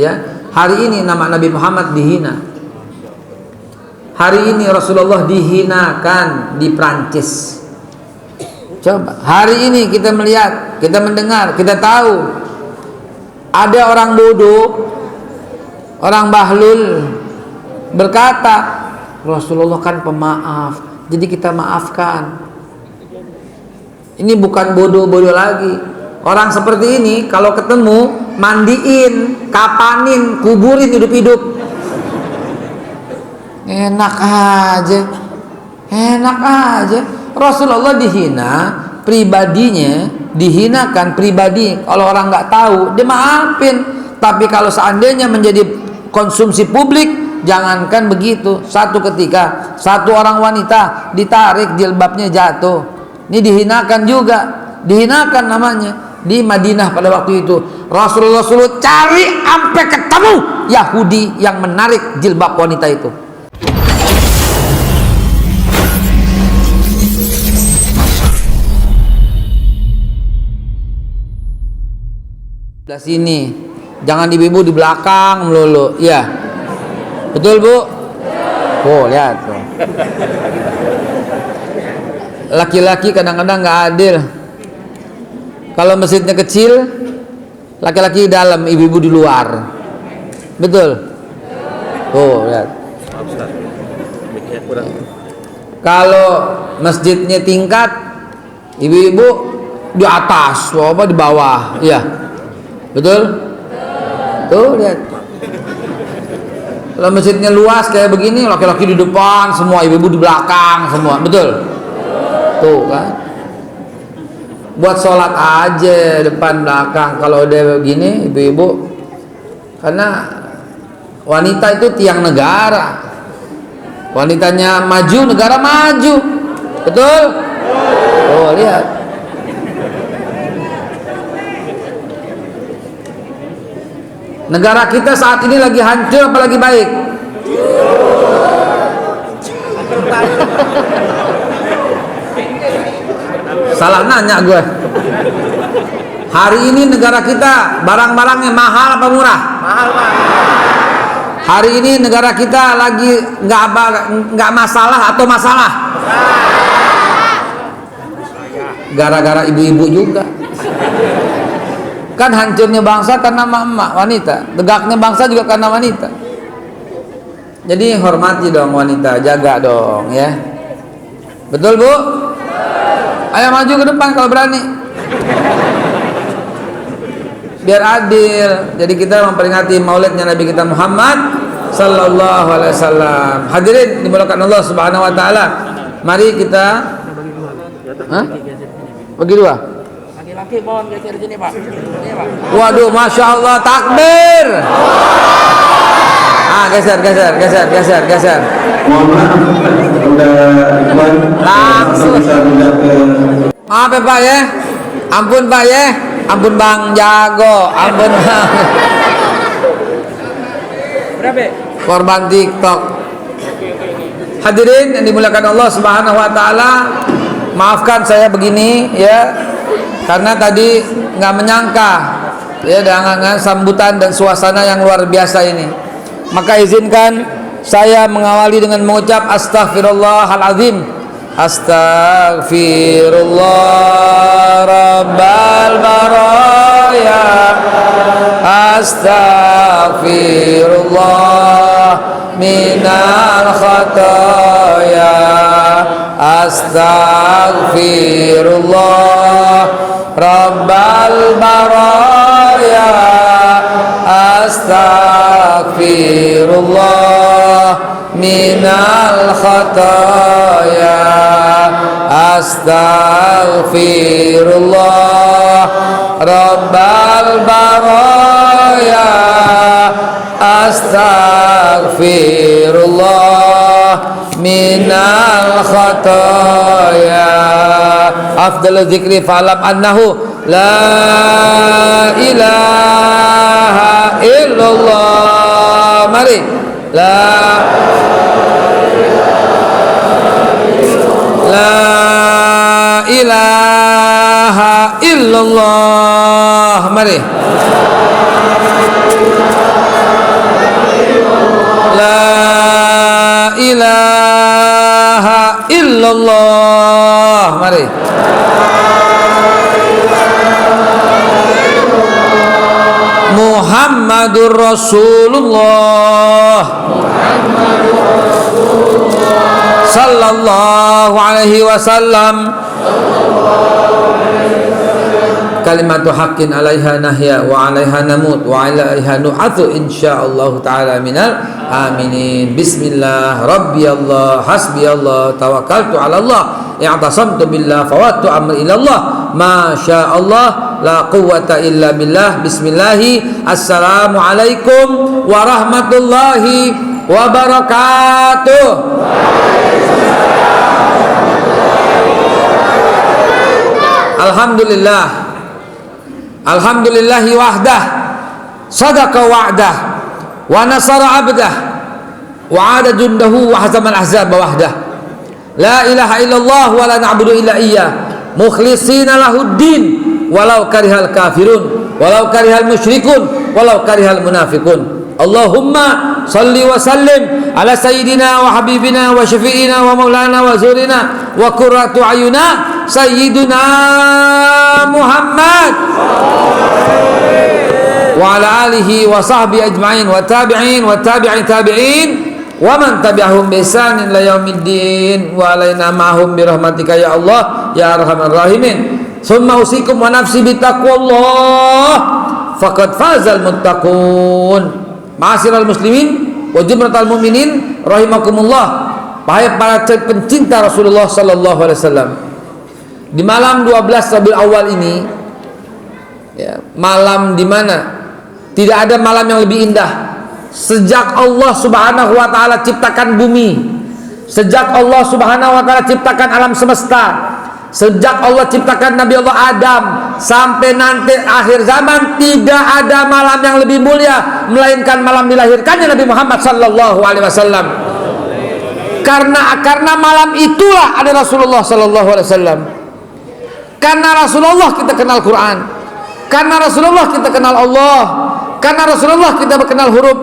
ya. Hari ini nama Nabi Muhammad dihina. Hari ini Rasulullah dihinakan di Prancis. Coba, hari ini kita melihat, kita mendengar, kita tahu ada orang bodoh, orang bahlul berkata, Rasulullah kan pemaaf, jadi kita maafkan. Ini bukan bodoh-bodoh lagi. Orang seperti ini kalau ketemu, mandiin, kapanin, kuburin hidup-hidup. Enak aja. Enak aja. Rasulullah dihina, pribadinya dihinakan pribadi. Kalau orang nggak tahu, dia maafin. Tapi kalau seandainya menjadi konsumsi publik, jangankan begitu. Satu ketika, satu orang wanita ditarik jilbabnya jatuh. Ini dihinakan juga, dihinakan namanya. Di Madinah pada waktu itu Rasulullah suruh cari sampai ketemu Yahudi yang menarik jilbab wanita itu. Di sini jangan ibu-ibu di belakang melulu, ya betul Bu? Oh lihat tuh. Laki-laki kadang-kadang nggak adil. Kalau masjidnya kecil, laki-laki di dalam, ibu-ibu di luar. Betul? Oh, lihat. Kalau masjidnya tingkat, ibu-ibu di atas, apa di bawah, iya. Betul? Tuh, lihat. Kalau masjidnya luas kayak begini, laki-laki di depan, semua ibu-ibu di belakang, semua. Betul? Tuh kan? Buat sholat aja depan belakang kalau udah begini ibu-ibu, karena wanita itu tiang negara. Wanitanya maju, negara maju. Betul? Oh lihat. Negara kita saat ini lagi hancur apa lagi baik? Salah nanya gue. Hari ini negara kita barang-barangnya mahal apa murah? Mahal, Pak. Hari ini negara kita lagi nggak masalah atau masalah? Gara-gara ibu-ibu juga. Kan hancurnya bangsa karena emak-emak wanita, tegaknya bangsa juga karena wanita. Jadi hormati dong wanita, jaga dong ya. Betul Bu? Ayo maju ke depan kalau berani. Biar adil. Jadi kita memperingati maulidnya Nabi kita Muhammad sallallahu alaihi wasallam. Hadirin dimuliakan Allah Subhanahu wa taala. Mari kita bagi dua. Laki-laki mohon geser sini, Pak. Ini, Pak. Waduh, Masya Allah, takbir. Geser. Mohon maaf, udah langsung. Maaf ya Pak ya. Ampun Pak ya. Ampun Bang Jago. Ampun Bang. Berapa? Korban TikTok. Hadirin yang dimuliakan Allah Subhanahu wa taala, maafkan saya begini ya. Karena tadi nggak menyangka ya dengan sambutan dan suasana yang luar biasa ini. Maka izinkan saya mengawali dengan mengucap astaghfirullahalazim. Astaghfirullah rabbal baraya. Astaghfirullah minal khataya. Astaghfirullah rabbal baraya. Astaghfirullah minal khataya. Astaghfirullah rabbal baraya. Astaghfirullah minal khataya. Afdalu dzikri fa'lam annahu la ilaha illallah. Mari la ilaha illallah. Mari Muhammadur Rasulullah sallallahu alaihi wasallam. Kalimatu haqqin 'alaiha nahya wa 'alaiha namut wa 'alaiha nu'atsu insyaallah taala minal aminin. Bismillah rabbiyallah hasbiyallah tawakkaltu 'ala Allah i'tasamtu billah fawattu amri ila Allah ma sya'allah la quwwata illa billah. Bismillah. Assalamu alaikum warahmatullahi wabarakatuh. Alhamdulillah. Alhamdulillahi wahdah sadaqa wa'dah wa nasara abdah wa 'ada jundahu wa hazamal ahzaba wahdah. La ilaha illallah wa la na'budu illa iyyah mukhlishina lahuddin walau karihal kafirun walau karihal musyrikun walau karihal munafiqun. Allahumma salli wa sallim ala sayyidina wa habibina wa syafi'ina wa maulana wa zurina wa qurratu ayuna sayyiduna Muhammad wa ala alihi wa sahbihi ajma'in wa tabi'in wa tabi'in tabi'in wa man tabi'ahum bi ihsanin ila yaumiddin wa alaina ma'hum bi rahmatika ya Allah ya arhamar rahimin. Summa usikum wa nafsi bi taqwallah faqad fazal muttaqun. Ma'asyiral muslimin wa jumlatal mu'minin rahimakumullah. Wahai para pencinta Rasulullah sallallahu alaihi wasallam, di malam 12 Rabiul Awal ini, ya, malam di mana tidak ada malam yang lebih indah sejak Allah Subhanahu wa taala ciptakan bumi, sejak Allah Subhanahu wa taala ciptakan alam semesta, sejak Allah ciptakan Nabi Allah Adam sampai nanti akhir zaman, tidak ada malam yang lebih mulia melainkan malam dilahirkannya Nabi Muhammad sallallahu alaihi wasallam. Karena malam itulah ada Rasulullah sallallahu alaihi wasallam. Karena Rasulullah kita kenal Quran. Karena Rasulullah kita kenal Allah. Karena Rasulullah kita kenal huruf.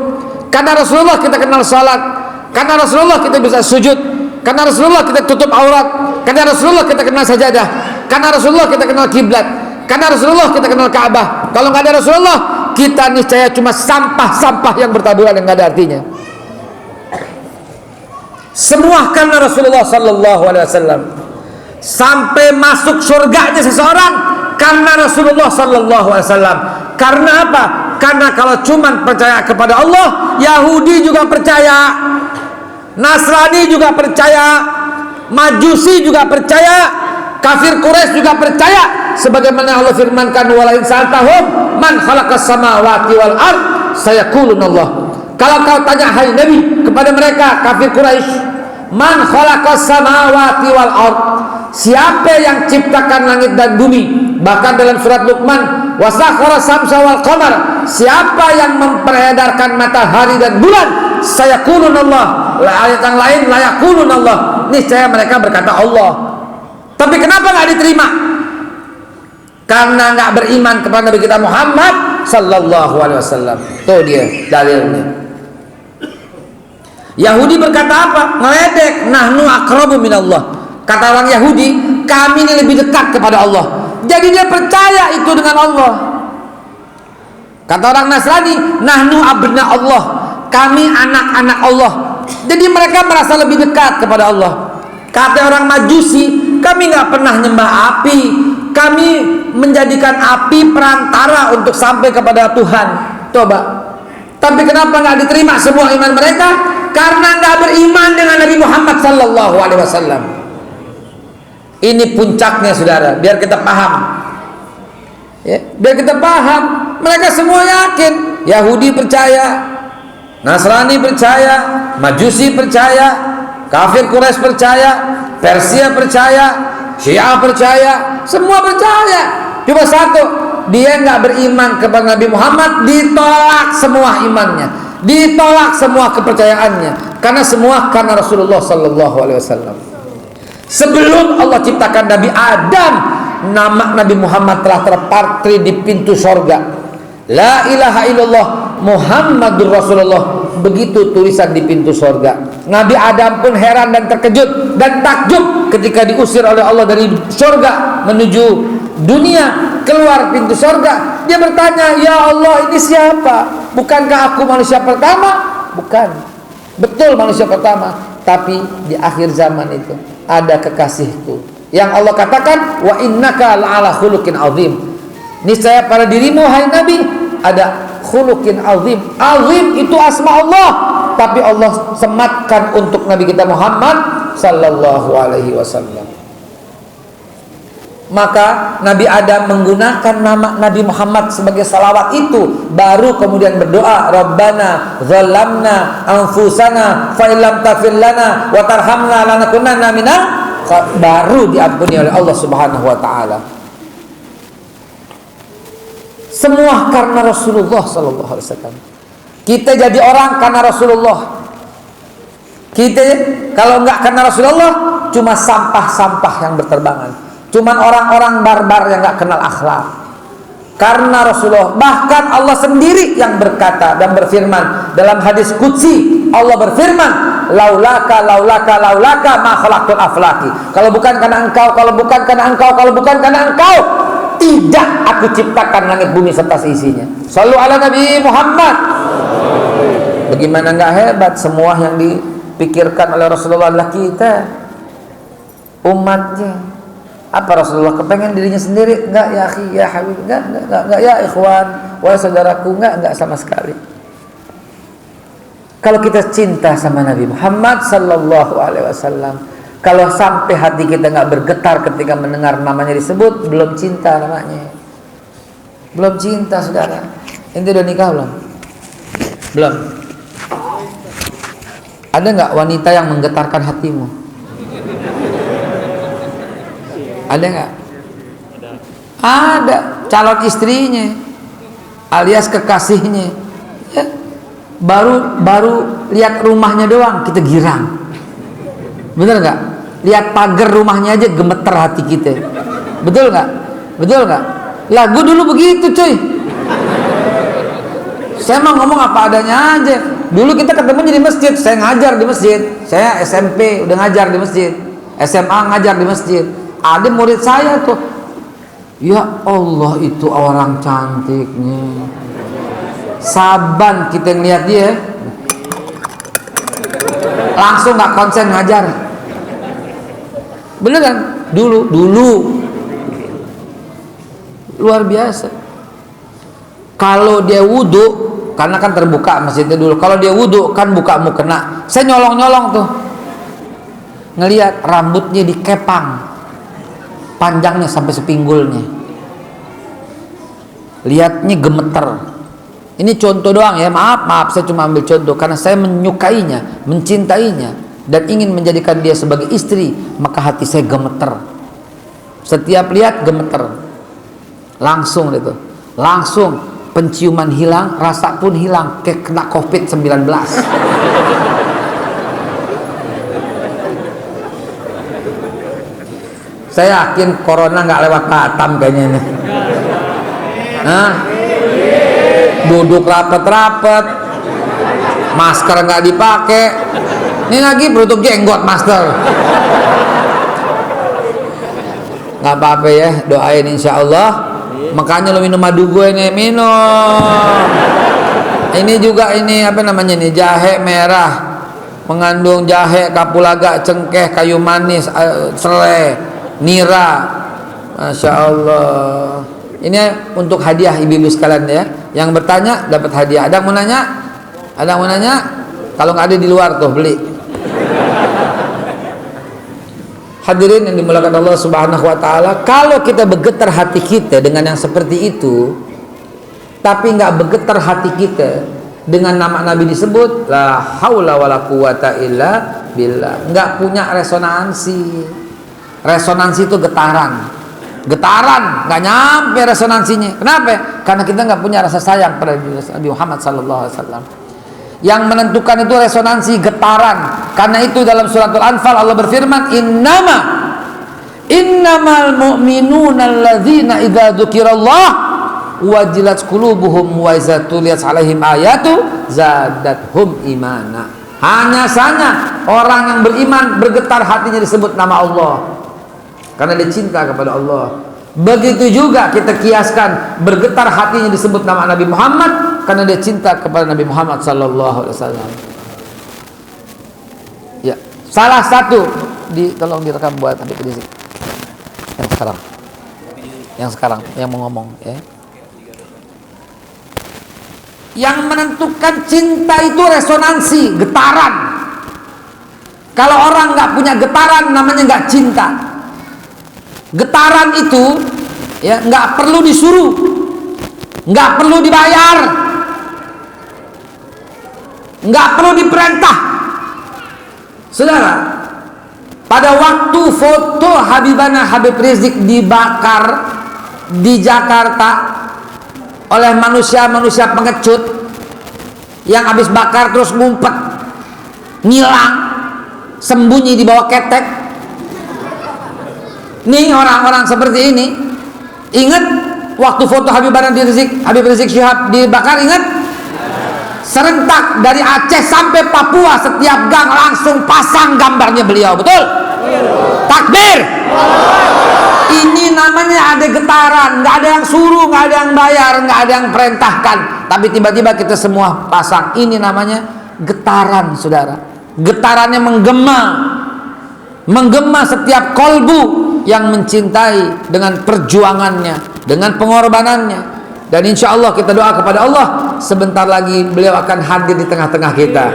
Karena Rasulullah kita kenal salat. Karena Rasulullah kita bisa sujud. Karena Rasulullah kita tutup aurat. Karena Rasulullah kita kenal sajadah. Karena Rasulullah kita kenal kiblat. Karena Rasulullah kita kenal Ka'bah. Kalau nggak ada Rasulullah, kita niscaya cuma sampah-sampah yang bertaburan yang nggak ada artinya. Semua karena Rasulullah sallallahu alaihi wasallam. Sampai masuk surganya seseorang karena Rasulullah sallallahu alaihi wasallam. Karena apa? Karena kalau cuma percaya kepada Allah, Yahudi juga percaya, Nasrani juga percaya, Majusi juga percaya, kafir Quraisy juga percaya. Sebagaimana Allah firmankan, wala in sa'altahum man khalaqas samawati wal ard sayaqulun Allah. Kalau kau tanya hai Nabi kepada mereka kafir Quraisy, man khalaqas samawati wal ard, siapa yang ciptakan langit dan bumi? Bahkan dalam surat Luqman, wasakhara samsa wal qamar, siapa yang memperedarkan matahari dan bulan? Sayaqulun Allah. Ayat yang lain, la yaqulun Allah, niscaya mereka berkata Allah. Tapi kenapa nggak diterima? Karena nggak beriman kepada Nabi kita Muhammad sallallahu alaihi wasallam. Tuh dia dalilnya. Yahudi berkata apa? Ngeledek, nahnu aqrabu minallah. Kata orang Yahudi, kami ini lebih dekat kepada Allah. Jadi dia percaya itu dengan Allah. Kata orang Nasrani, nahnu abna Allah. Kami anak-anak Allah. Jadi mereka merasa lebih dekat kepada Allah. Kata orang Majusi, kami nggak pernah nyembah api. Kami menjadikan api perantara untuk sampai kepada Tuhan. Coba. Tapi kenapa nggak diterima semua iman mereka? Karena nggak beriman dengan Nabi Muhammad sallallahu alaihi wasallam. Ini puncaknya, saudara, biar kita paham. Ya, biar kita paham. Mereka semua yakin. Yahudi percaya, Nasrani percaya, Majusi percaya, kafir Quraisy percaya, Persia percaya, Syiah percaya, semua percaya. Cuma satu, dia nggak beriman kepada Nabi Muhammad, ditolak semua imannya, ditolak semua kepercayaannya, karena semua karena Rasulullah sallallahu alaihi wasallam. Sebelum Allah ciptakan Nabi Adam, nama Nabi Muhammad telah terparkir di pintu sorga. La ilaha illallah Muhammadur Rasulullah, begitu tulisan di pintu sorga. Nabi Adam pun heran dan terkejut dan takjub ketika diusir oleh Allah dari sorga menuju dunia. Keluar pintu sorga, Dia bertanya, ya Allah, ini siapa? Bukankah aku manusia pertama? Bukan. Betul manusia pertama, tapi di akhir zaman itu ada kekasihku. Yang Allah katakan, wa innaka la'ala khuluqin azim. Niscaya pada dirimu hai Nabi ada khuluqin azim. Azim itu asma Allah, tapi Allah sematkan untuk Nabi kita Muhammad sallallahu alaihi wasallam. Maka Nabi Adam menggunakan nama Nabi Muhammad sebagai salawat itu, baru kemudian berdoa, Rabbana zalamna anfusana fa illam taghfir lana wa tarhamna lanakunanna minal, baru diampuni oleh Allah Subhanahu wa taala. Semua karena Rasulullah sallallahu alaihi wasallam. Kita jadi orang karena Rasulullah. Kita kalau enggak karena Rasulullah cuma sampah-sampah yang berterbangan. Cuman orang-orang barbar yang gak kenal akhlak. Karena Rasulullah, bahkan Allah sendiri yang berkata dan berfirman dalam hadis qudsi, Allah berfirman, laulaka ma khalaqtul aflaki. Kalau bukan karena engkau, kalau bukan karena engkau, kalau bukan karena engkau, tidak aku ciptakan langit bumi serta seisinya. Shallu ala Nabi Muhammad. Bagaimana gak hebat? Semua yang dipikirkan oleh Rasulullah adalah kita, umatnya. Apa Rasulullah kepengen dirinya sendiri? Enggak ya akhi, ya habib, enggak ya ikhwan, wahai saudaraku, enggak sama sekali. Kalau kita cinta sama Nabi Muhammad sallallahu alaihi wasallam, kalau sampai hati kita enggak bergetar ketika mendengar namanya disebut, belum cinta namanya. Belum cinta, saudara. Ente udah nikah belum? Belum. Ada enggak wanita yang menggetarkan hatimu? Ada nggak? Ada. Calon istrinya alias kekasihnya ya. Baru lihat rumahnya doang kita girang. Bener nggak? Lihat pagar rumahnya aja gemeter hati kita. Betul nggak? Betul nggak? Lagu dulu begitu cuy. Saya mau ngomong apa adanya aja. Dulu kita ketemu di masjid, saya ngajar di masjid. Saya SMP udah ngajar di masjid, SMA ngajar di masjid. Ada murid saya tuh, ya Allah itu orang cantiknya. Saban kita ngeliat dia, langsung nggak konsen ngajar. Bener kan? Dulu luar biasa. Kalau dia wudhu, karena kan terbuka masjidnya dulu. Kalau dia wudhu kan buka mukena. Saya nyolong tuh, ngeliat rambutnya dikepang. Panjangnya sampai sepinggulnya, lihatnya gemeter. Ini contoh doang ya, maaf saya cuma ambil contoh karena saya menyukainya, mencintainya dan ingin menjadikan dia sebagai istri, maka hati saya gemeter. Setiap lihat gemeter, langsung penciuman hilang, rasa pun hilang, kayak kena COVID-19. Saya yakin corona nggak lewat Batam kayaknya ini. Duduk rapet-rapet, masker nggak dipakai. Ini lagi penutup jenggot masker. Nggak apa-apa ya, doain insya Allah. Makanya lo minum madu gue nih, minum. Ini juga ini apa namanya nih, jahe merah, mengandung jahe, kapulaga, cengkeh, kayu manis, serai, nira. Masya Allah. Ini untuk hadiah ibu-ibu sekalian ya. Yang bertanya dapat hadiah. Ada yang mau nanya? Ada yang mau nanya? Kalau nggak ada di luar tuh beli. Hadirin yang dimuliakan Allah Subhanahu wa taala, kalau kita bergetar hati kita dengan yang seperti itu, tapi nggak bergetar hati kita dengan nama Nabi disebut, la haula wala quwata illa billah, nggak punya resonansi. Resonansi itu getaran, nggak nyampe resonansinya. Kenapa? Karena kita nggak punya rasa sayang pada Nabi Muhammad SAW. Yang menentukan itu resonansi, getaran. Karena itu dalam suratul Anfal Allah berfirman, innamal mu'minuna alladzina idza dzukirallah wajilat qulubuhum wa idza tuliyat alaihim ayatu zadathum imana. Hanya saja orang yang beriman bergetar hatinya disebut nama Allah. Karena dia cinta kepada Allah. Begitu juga kita kiaskan bergetar hatinya disebut nama Nabi Muhammad karena dia cinta kepada Nabi Muhammad sallallahu alaihi wasallam. Ya, salah satu tolong direkam buat Habib Rizik. Yang sekarang yang mau ngomong ya. Yang menentukan cinta itu resonansi, getaran. Kalau orang nggak punya getaran namanya nggak cinta. Getaran itu ya nggak perlu disuruh, nggak perlu dibayar, nggak perlu diperintah. Saudara, pada waktu foto Habibana Habib Rizik dibakar di Jakarta oleh manusia-manusia pengecut yang habis bakar terus ngumpet, ngilang, sembunyi di bawah ketek. Nih orang-orang seperti ini, ingat waktu foto Habib Rizik Syihab dibakar, ingat? Serentak dari Aceh sampai Papua setiap gang langsung pasang gambarnya beliau, betul? Takbir. Ini namanya ada getaran, nggak ada yang suruh, nggak ada yang bayar, nggak ada yang perintahkan, tapi tiba-tiba kita semua pasang. Ini namanya getaran, saudara. Getarannya menggema setiap kolbu yang mencintai dengan perjuangannya, dengan pengorbanannya. Dan insya Allah kita doa kepada Allah, sebentar lagi beliau akan hadir di tengah-tengah kita.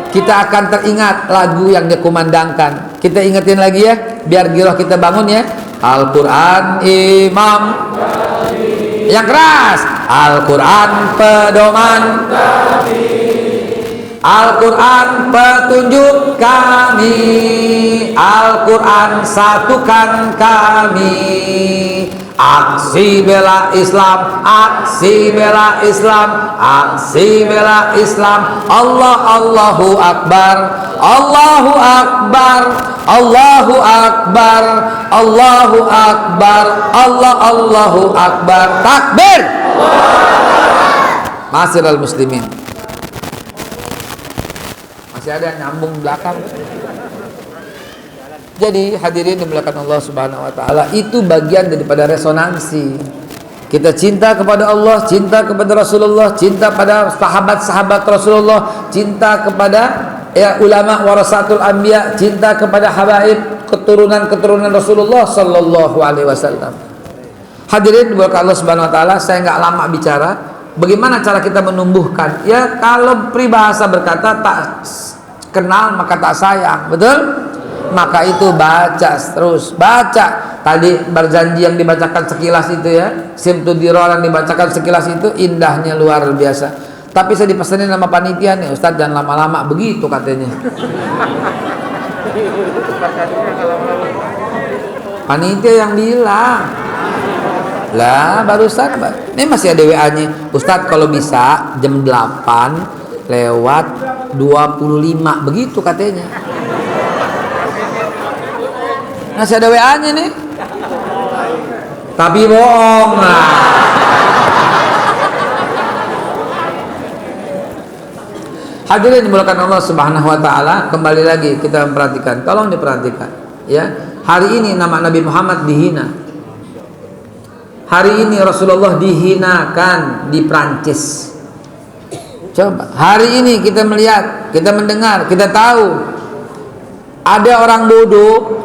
Kita akan teringat lagu yang dia kumandangkan. Kita ingetin lagi ya, biar giroh kita bangun ya. Al-Quran imam, yang keras. Al-Quran pedoman, Al-Quran petunjuk kami, Al-Quran satukan kami. Aksi bela Islam, aksi bela Islam, aksi bela Islam. Allahu Akbar, Allahu Akbar, Allahu Akbar, Allahu Akbar, Allahu Akbar. Takbir. Ma'asyiral muslimin. Masih ada yang nyambung belakang. Jadi hadirin dimuliakan Allah Subhanahu wa taala, itu bagian daripada resonansi. Kita cinta kepada Allah, cinta kepada Rasulullah, cinta pada sahabat-sahabat Rasulullah, cinta kepada ulama warasatul anbiya, cinta kepada habaib keturunan-keturunan Rasulullah sallallahu alaihi wasallam. Hadirin dimuliakan Allah Subhanahu wa taala, saya nggak lama bicara. Bagaimana cara kita menumbuhkan? Ya kalau peribahasa berkata tak kenal maka tak sayang, betul? Maka itu baca terus, baca. Tadi berjanji yang dibacakan sekilas itu ya, Simtudiror yang dibacakan sekilas itu indahnya luar biasa. Tapi saya dipesanin sama panitia nih, Ustadz jangan lama-lama begitu katanya. Panitia yang bilang. Lah barusan ini masih ada WA-nya. Ustadz kalau bisa jam 8 lewat 25 begitu katanya. Masih ada WA-nya nih. Tapi bohong lah. Hadirin dimuliakan Allah Subhanahu wa taala, kembali lagi kita memperhatikan. Tolong diperhatikan ya. Hari ini nama Nabi Muhammad dihina. Hari ini Rasulullah dihinakan di Prancis. Coba, hari ini kita melihat, kita mendengar, kita tahu ada orang bodoh,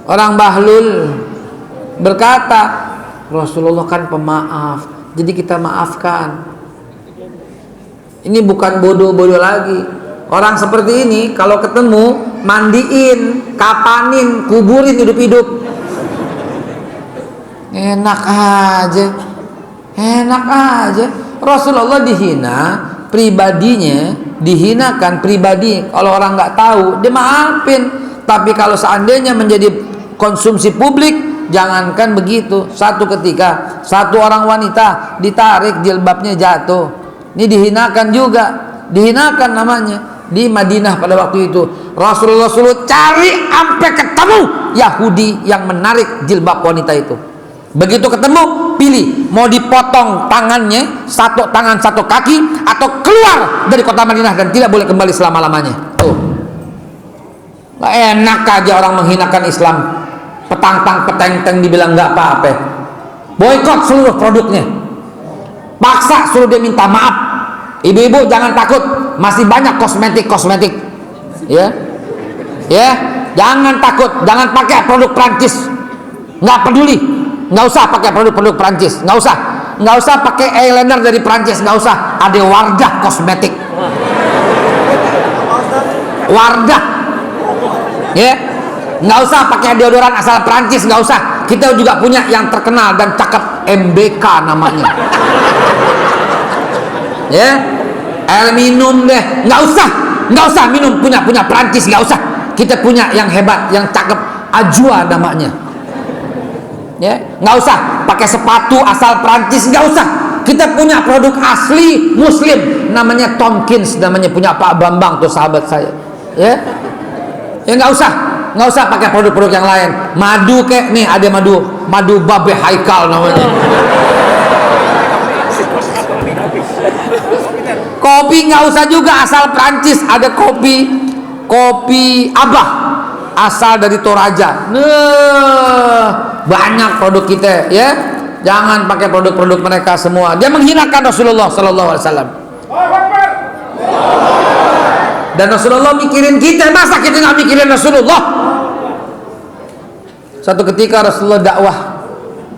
orang bahlul berkata Rasulullah kan pemaaf, jadi kita maafkan. Ini bukan bodoh-bodoh lagi. Orang seperti ini kalau ketemu mandiin, kapanin, kuburin hidup-hidup. Enak aja, enak aja. Rasulullah dihina, pribadinya dihinakan pribadi. Kalau orang nggak tahu, dia maafin. Tapi kalau seandainya menjadi konsumsi publik, jangankan begitu. Satu ketika satu orang wanita ditarik jilbabnya jatuh. Ini dihinakan juga, dihinakan namanya di Madinah pada waktu itu. Rasulullah suruh cari sampai ketemu Yahudi yang menarik jilbab wanita itu. Begitu ketemu, pilih mau dipotong tangannya, satu tangan satu kaki, atau keluar dari kota Madinah dan tidak boleh kembali selama-lamanya. Tuh, enak aja orang menghinakan Islam. petang-tang peteng-teng dibilang nggak apa-apa, boikot seluruh produknya, paksa suruh dia minta maaf. Ibu-ibu jangan takut, masih banyak kosmetik ya, jangan takut, jangan pakai produk Prancis, nggak peduli, nggak usah pakai produk Prancis, nggak usah pakai eyeliner dari Prancis, nggak usah. Ada Wardah kosmetik, Wardah, ya, nggak usah pakai deodoran asal Prancis, nggak usah. Kita juga punya yang terkenal dan cakep, MBK namanya, ya, air minum deh, nggak usah minum punya Prancis, nggak usah. Kita punya yang hebat, yang cakep, Ajwa namanya, ya, nggak usah pakai sepatu asal Prancis, nggak usah. Kita punya produk asli Muslim, namanya Tomkins, namanya punya Pak Bambang tuh sahabat saya, ya, nggak usah pakai produk-produk yang lain. Madu kek nih, ada madu Babe Haikal namanya. Kopi nggak usah juga asal Prancis, ada kopi Abah asal dari Toraja. Nah, banyak produk kita, ya. Jangan pakai produk-produk mereka semua. Dia menghinakan Rasulullah Sallallahu Alaihi Wasallam. Dan Rasulullah mikirin kita, masa kita nggak mikirin Rasulullah? Satu ketika Rasulullah dakwah,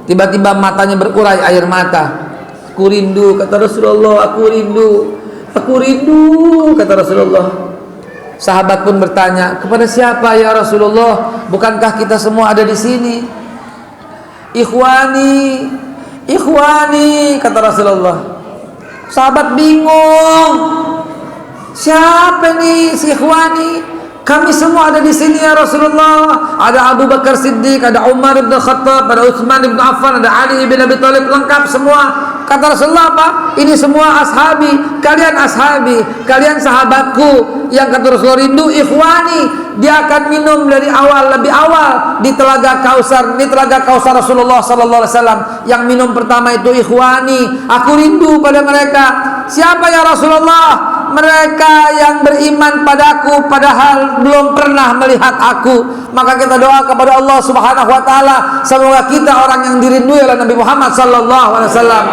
tiba-tiba matanya berurai air mata. Aku rindu, kata Rasulullah, aku rindu kata Rasulullah. Sahabat pun bertanya, kepada siapa ya Rasulullah? Bukankah kita semua ada di sini? Ikhwani kata Rasulullah. Sahabat bingung, siapa nih si ikhwani? Kami semua ada di sini ya Rasulullah. Ada Abu Bakar Siddiq, ada Umar bin Khattab, ada Utsman bin Affan, ada Ali bin Abi Thalib, lengkap semua. Kata Rasulullah apa? Ini semua ashabi, kalian ashabi, kalian sahabatku. Yang kata Rasulullah rindu ikhwani, dia akan minum dari awal, lebih awal di telaga Kausar. Ini telaga Kausar Rasulullah Sallallahu Alaihi Wasallam. Yang minum pertama itu ikhwani. Aku rindu pada mereka. Siapa ya Rasulullah? Mereka yang beriman padaku padahal belum pernah melihat aku. Maka kita doa kepada Allah Subhanahu wa taala, semoga kita orang yang dirindui oleh Nabi Muhammad sallallahu alaihi wasallam.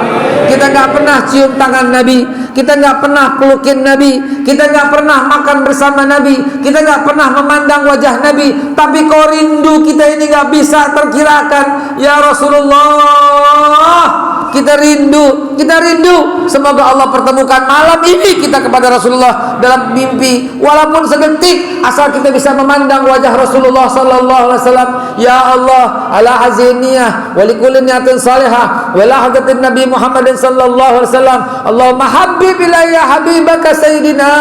Kita enggak pernah cium tangan Nabi, kita enggak pernah pelukin Nabi, kita enggak pernah makan bersama Nabi, kita enggak pernah memandang wajah Nabi, tapi kau rindu kita ini enggak bisa terkirakan. Ya Rasulullah, kita rindu. Semoga Allah pertemukan malam ini kita kepada Rasulullah dalam mimpi, walaupun sedetik, asal kita bisa memandang wajah Rasulullah sallallahu alaihi wasallam. Ya Allah, ala haziniyah wa likulli niyatin salihah wa la hadatin Nabi Muhammadin sallallahu alaihi wasallam. Allahumma habbib ilayya habibaka sayyidina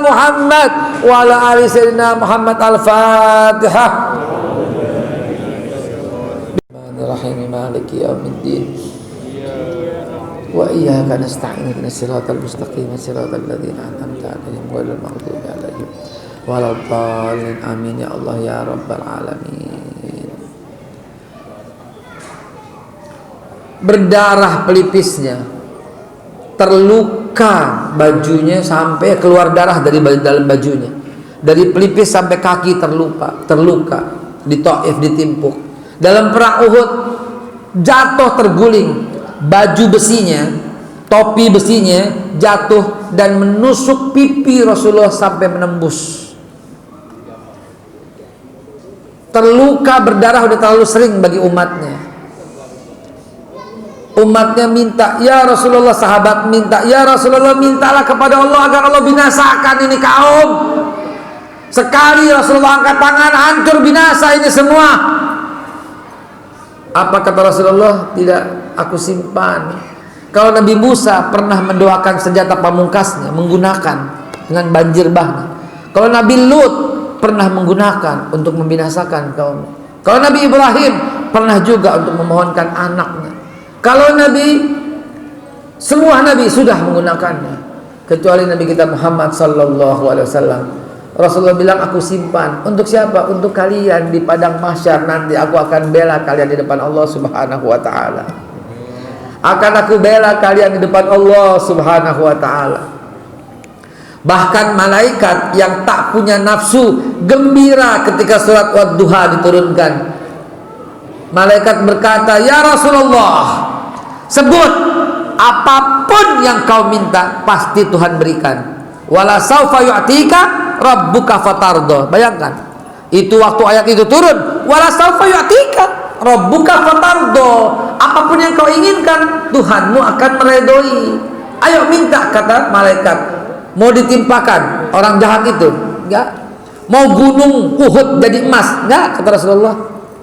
Muhammad wa ala ali sayyidina Muhammad. Al-Fatihah. Bismillahirrahmanirrahim. Maliki yaumiddin. Wa iyyaka nasta'in ihdinas siratal mustaqim siratal ladzina an'amta 'alaihim ghairil maghdubi 'alaihim waladdallin. Amin ya Allah ya rabbal alamin. Berdarah pelipisnya, terluka bajunya sampai keluar darah dari dalam bajunya, dari pelipis sampai kaki terluka di Taif ditimpuk. Dalam perang Uhud jatuh terguling, baju besinya, topi besinya jatuh dan menusuk pipi Rasulullah sampai menembus. Terluka berdarah udah terlalu sering bagi umatnya. Umatnya minta, ya Rasulullah, sahabat minta, ya Rasulullah, mintalah kepada Allah agar Allah binasakan ini kaum. Sekali Rasulullah angkat tangan, hancur binasa ini semua. Apa kata Rasulullah? Tidak, aku simpan. Kalau Nabi Musa pernah mendoakan senjata pamungkasnya menggunakan dengan banjir bah. Kalau Nabi Lut pernah menggunakan untuk membinasakan kaum. Kalau Nabi Ibrahim pernah juga untuk memohonkan anaknya. Kalau semua Nabi sudah menggunakannya, kecuali Nabi kita Muhammad sallallahu alaihi wasallam. Rasulullah bilang, aku simpan. Untuk siapa? Untuk kalian di padang mahsyar nanti. Aku akan bela kalian di depan Allah Subhanahu wa ta'ala. Akan aku bela kalian di depan Allah Subhanahu wa ta'ala. Bahkan malaikat yang tak punya nafsu gembira ketika surat Wad-Duha diturunkan. Malaikat berkata, ya Rasulullah, sebut apapun yang kau minta, pasti Tuhan berikan. Wala saufa yu'tika rabbuka fatardo. Bayangkan, itu waktu ayat itu turun, wala saufa yu'tika rabbuka fatardo. Apapun yang kau inginkan, Tuhanmu akan meredoi. Ayo minta, kata malaikat. Mau ditimpakan orang jahat itu? Enggak. Mau gunung Uhud jadi emas? Enggak, kata Rasulullah.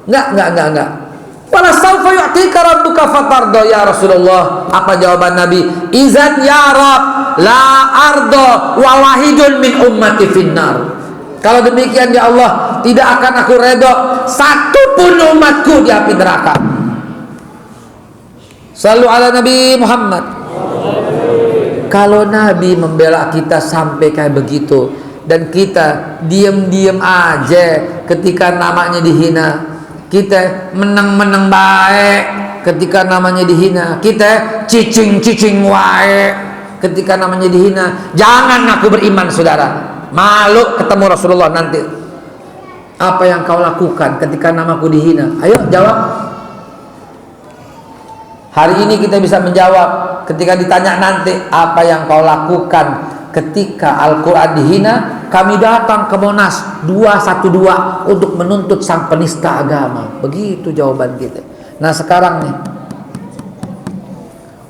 Enggak. Wala saufa yu'tika rabbuka fatardo ya Rasulullah. Apa jawaban Nabi? Izan ya Rabb la ardo wa wahidun min ummati finnar. Kalau demikian ya Allah, tidak akan aku redho satu pun umatku di api neraka. Shallu ala Nabi Muhammad. Kalau Nabi membela kita sampai kayak begitu, dan kita diam-diam aja ketika namanya dihina, kita menang-menang baik ketika namanya dihina, kita cicing-cicing wae ketika namanya dihina. Jangan aku beriman, saudara. Malu ketemu Rasulullah nanti. Apa yang kau lakukan ketika namaku dihina? Ayo jawab. Hari ini kita bisa menjawab. Ketika ditanya nanti, apa yang kau lakukan ketika Al-Quran dihina? Kami datang ke Monas 212 untuk menuntut sang penista agama. Begitu jawaban kita. Nah sekarang nih,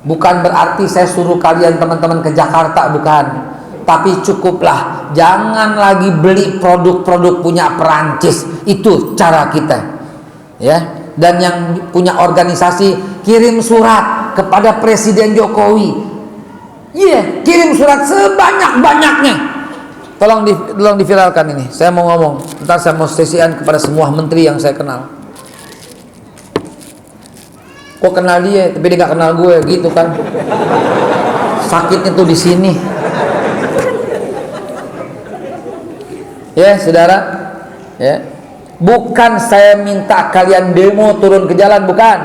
bukan berarti saya suruh kalian teman-teman ke Jakarta, bukan. Tapi cukuplah, jangan lagi beli produk-produk punya Perancis. Itu cara kita, ya. Dan yang punya organisasi, kirim surat kepada Presiden Jokowi. Kirim surat sebanyak-banyaknya. Tolong diviralkan ini. Saya mau ngomong. Ntar saya mau sesian kepada semua menteri yang saya kenal. Kok kenal dia, tapi dia gak kenal gue, gitu kan? Sakitnya tuh di sini. Ya, saudara. Ya. Bukan saya minta kalian demo turun ke jalan, bukan.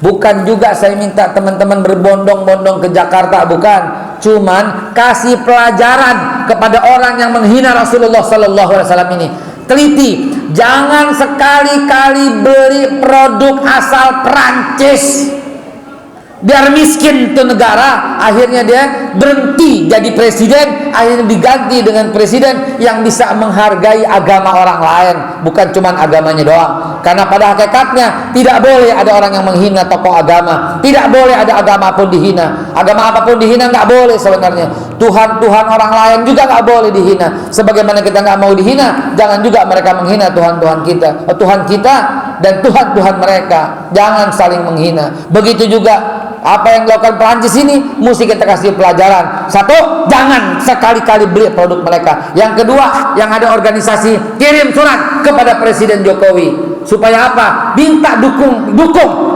Bukan juga saya minta teman-teman berbondong-bondong ke Jakarta, bukan. Cuman kasih pelajaran kepada orang yang menghina Rasulullah sallallahu alaihi wasallam ini. Teliti, jangan sekali-kali beli produk asal Perancis. Biar miskin tuh negara, akhirnya dia berhenti jadi presiden, akhirnya diganti dengan presiden yang bisa menghargai agama orang lain, bukan cuman agamanya doang. Karena pada hakikatnya tidak boleh ada orang yang menghina tokoh agama, tidak boleh ada agama pun dihina. Agama apapun dihina nggak boleh sebenarnya. Tuhan-Tuhan orang lain juga nggak boleh dihina. Sebagaimana kita nggak mau dihina, jangan juga mereka menghina Tuhan-Tuhan kita. Tuhan kita dan Tuhan-Tuhan mereka, jangan saling menghina. Begitu juga apa yang dilakukan Perancis ini, mesti kita kasih pelajaran. Satu, jangan sekali-kali beli produk mereka. Yang kedua, yang ada organisasi, kirim surat kepada Presiden Jokowi. Supaya apa? Minta dukung.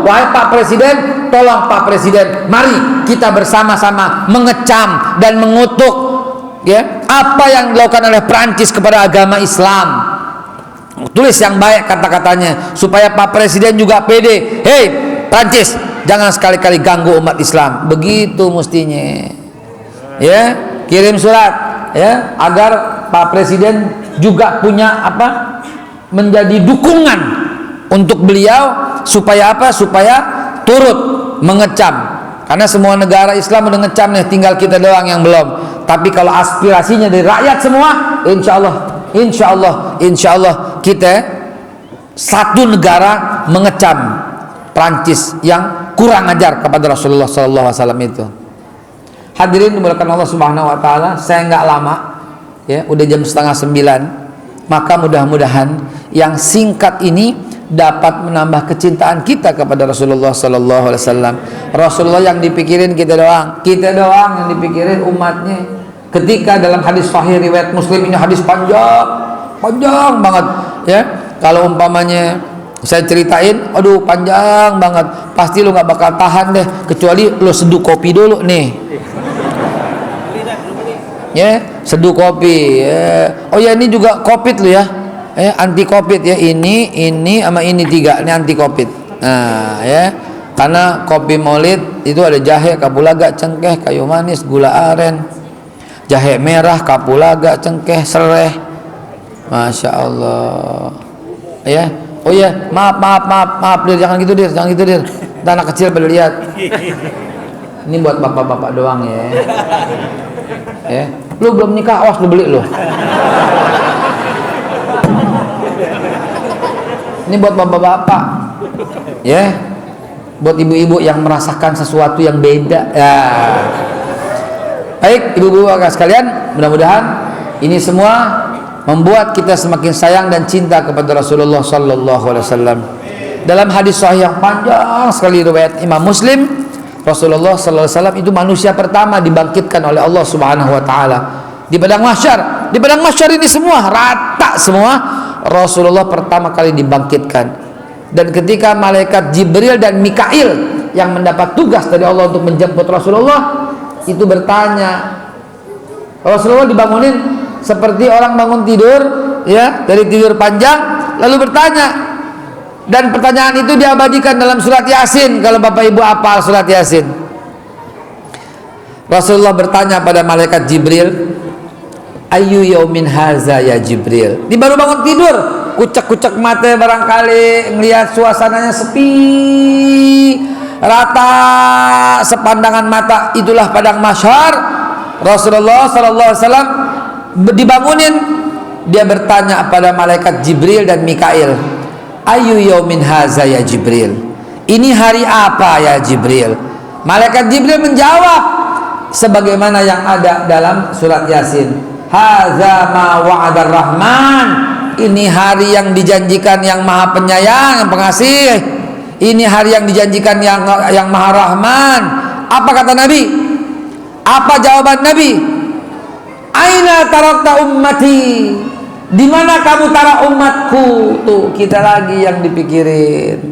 Wahai Pak Presiden, tolong Pak Presiden, mari kita bersama-sama mengecam dan mengutuk, ya, apa yang dilakukan oleh Perancis kepada agama Islam. Tulis yang baik kata-katanya, supaya Pak Presiden juga pede. Hei Perancis, jangan sekali-kali ganggu umat Islam. Begitu mestinya. Ya, kirim surat, ya, agar Pak Presiden juga punya apa? Menjadi dukungan untuk beliau, supaya apa? Supaya turut mengecam. Karena semua negara Islam udah ngecam nih, tinggal kita doang yang belum. Tapi kalau aspirasinya dari rakyat semua, insya Allah kita satu negara mengecam Prancis yang kurang ajar kepada Rasulullah SAW itu. Hadirin dimuliakan Allah Subhanahu Wa Taala, saya nggak lama, ya, udah jam 8:30. Maka mudah-mudahan yang singkat ini dapat menambah kecintaan kita kepada Rasulullah SAW. Rasulullah yang dipikirin kita doang yang dipikirin umatnya. Ketika dalam hadis sahih riwayat Muslim, ini hadis panjang banget, ya. Kalau umpamanya saya ceritain, aduh panjang banget, pasti lo nggak bakal tahan deh, kecuali lo seduh kopi dulu nih, ya, seduh kopi, ya. Oh ya, ini juga covid lo ya, anti covid ya, ini sama ini 3, ini anti covid. Nah, ya, karena kopi Maulid itu ada jahe, kapulaga, cengkeh, kayu manis, gula aren, jahe merah, kapulaga, cengkeh, serai. Masya Allah, ya. Oh iya, maaf, Dir, jangan gitu, Dir. Ntar anak kecil pada lihat. Ini buat bapak-bapak doang ya. Ya, lu belum nikah, awas lu beli lu. Ini buat bapak-bapak. Ya. Buat ibu-ibu yang merasakan sesuatu yang beda. Ya. Baik, ibu-ibu sekalian, mudah-mudahan ini semua membuat kita semakin sayang dan cinta kepada Rasulullah sallallahu alaihi wasallam. Dalam hadis sahih yang panjang sekali riwayat Imam Muslim, Rasulullah sallallahu alaihi wasallam itu manusia pertama dibangkitkan oleh Allah Subhanahu wa taala di padang mahsyar. Di padang mahsyar ini semua rata semua, Rasulullah pertama kali dibangkitkan. Dan ketika malaikat Jibril dan Mikail yang mendapat tugas dari Allah untuk menjemput Rasulullah itu bertanya, Rasulullah dibangunin seperti orang bangun tidur ya, dari tidur panjang, lalu bertanya, dan pertanyaan itu diabadikan dalam surat Yasin. Kalau Bapak Ibu hafal surat Yasin, Rasulullah bertanya pada malaikat Jibril, ayu yaumin haza ya Jibril. Dia baru bangun tidur, kucek-kucek mata barangkali, ngelihat suasananya sepi, rata sepandangan mata, itulah padang mahsyar. Rasulullah sallallahu alaihi wasallam dibangunin, dia bertanya pada malaikat Jibril dan Mikail, ayu yaumin haza ya Jibril, ini hari apa ya Jibril? Malaikat Jibril menjawab sebagaimana yang ada dalam surat Yasin, haza ma wa'adar rahman, ini hari yang dijanjikan yang maha penyayang, yang pengasih, ini hari yang dijanjikan yang maha rahman. Apa kata Nabi? Apa jawaban Nabi? Aina tarakta ummati, di mana kamu taruh umatku? Tuh kita lagi yang dipikirin.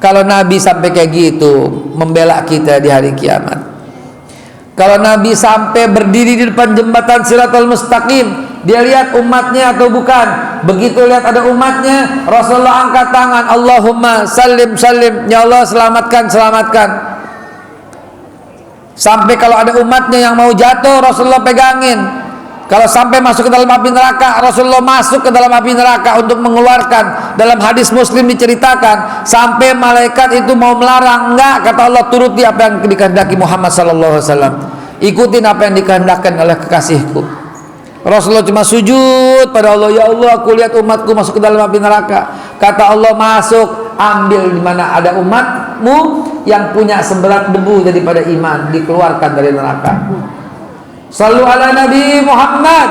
Kalau Nabi sampai kayak gitu membela kita di hari kiamat, kalau Nabi sampai berdiri di depan jembatan Siratal Mustaqim, dia lihat umatnya atau bukan? Begitu lihat ada umatnya, Rasulullah angkat tangan, Allahumma salim salim, ya Allah selamatkan. Sampai kalau ada umatnya yang mau jatuh, Rasulullah pegangin. Kalau sampai masuk ke dalam api neraka, Rasulullah masuk ke dalam api neraka untuk mengeluarkan. Dalam hadis Muslim diceritakan, sampai malaikat itu mau melarang, enggak, kata Allah, turuti apa yang dikehendaki Muhammad sallallahu alaihi wasallam. Ikutin apa yang dikehendakkan oleh kekasihku. Rasulullah cuma sujud pada Allah, ya Allah, aku lihat umatku masuk ke dalam api neraka. Kata Allah, masuk, ambil di mana ada umatmu yang punya seberat debu daripada iman, dikeluarkan dari neraka. Sallu ala Nabi Muhammad.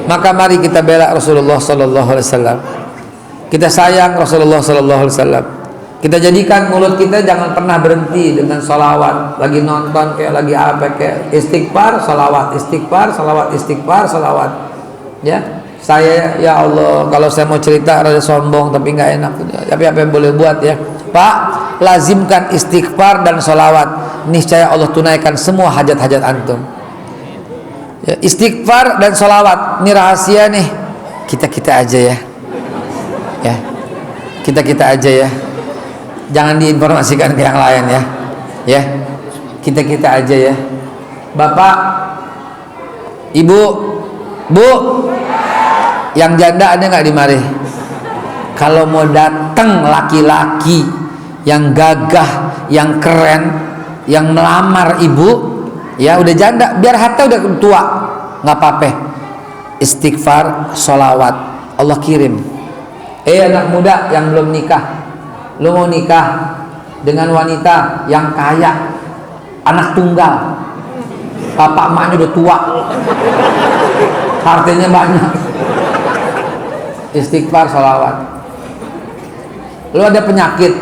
Maka mari kita bela Rasulullah sallallahu alaihi wasallam. Kita sayang Rasulullah sallallahu alaihi wasallam. Kita jadikan mulut kita jangan pernah berhenti dengan salawat. Lagi nonton kayak lagi apa, kayak istighfar, salawat, istighfar, salawat, istighfar, salawat. Ya, saya ya Allah, kalau saya mau cerita rada sombong tapi nggak enak. Tapi apa yang boleh buat ya, Pak, lazimkan istighfar dan salawat. Niscaya Allah tunaikan semua hajat-hajat antum. Ya, istighfar dan salawat ini rahasia nih. Kita aja ya. Ya, kita aja ya. Jangan diinformasikan ke yang lain ya. Ya, kita aja ya. Bapak, Ibu, Bu, yang janda ada nggak di mari? Kalau mau datang laki-laki yang gagah, yang keren, yang melamar ibu, ya udah janda, biar hatta udah tua, nggak apa-apa. Istighfar, sholawat, Allah kirim. Anak muda yang belum nikah, lu mau nikah dengan wanita yang kaya, anak tunggal, bapak emaknya udah tua, hartanya banyak. Istighfar, sholawat. Lu ada penyakit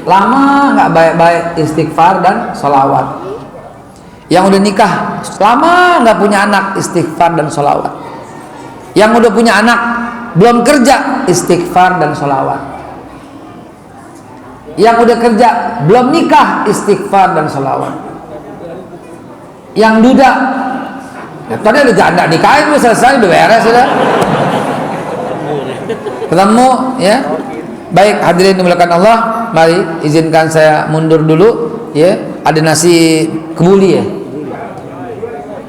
lama nggak baik-baik, istighfar dan sholawat. Yang udah nikah lama nggak punya anak, istighfar dan sholawat. Yang udah punya anak belum kerja, istighfar dan sholawat. Yang udah kerja belum nikah, istighfar dan sholawat. Yang duda, ya, tadi ada janda nikahin, udah selesai, udah beres sudah. Ketemu ya. Baik, hadirin dimuliakan Allah, mari izinkan saya mundur dulu ya. Ada nasi kebuli ya.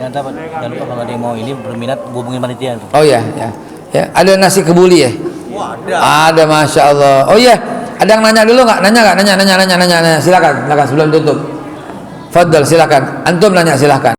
Jangan lupa kalau ada yang mau ini berminat hubungin panitia. Oh ya, ya. Ya, ada nasi kebuli ya. Ada, masya Allah. Oh iya, ada yang nanya dulu nggak? Nanya. Silakan sebelum tutup. Fadl, silakan. Antum nanya, silakan.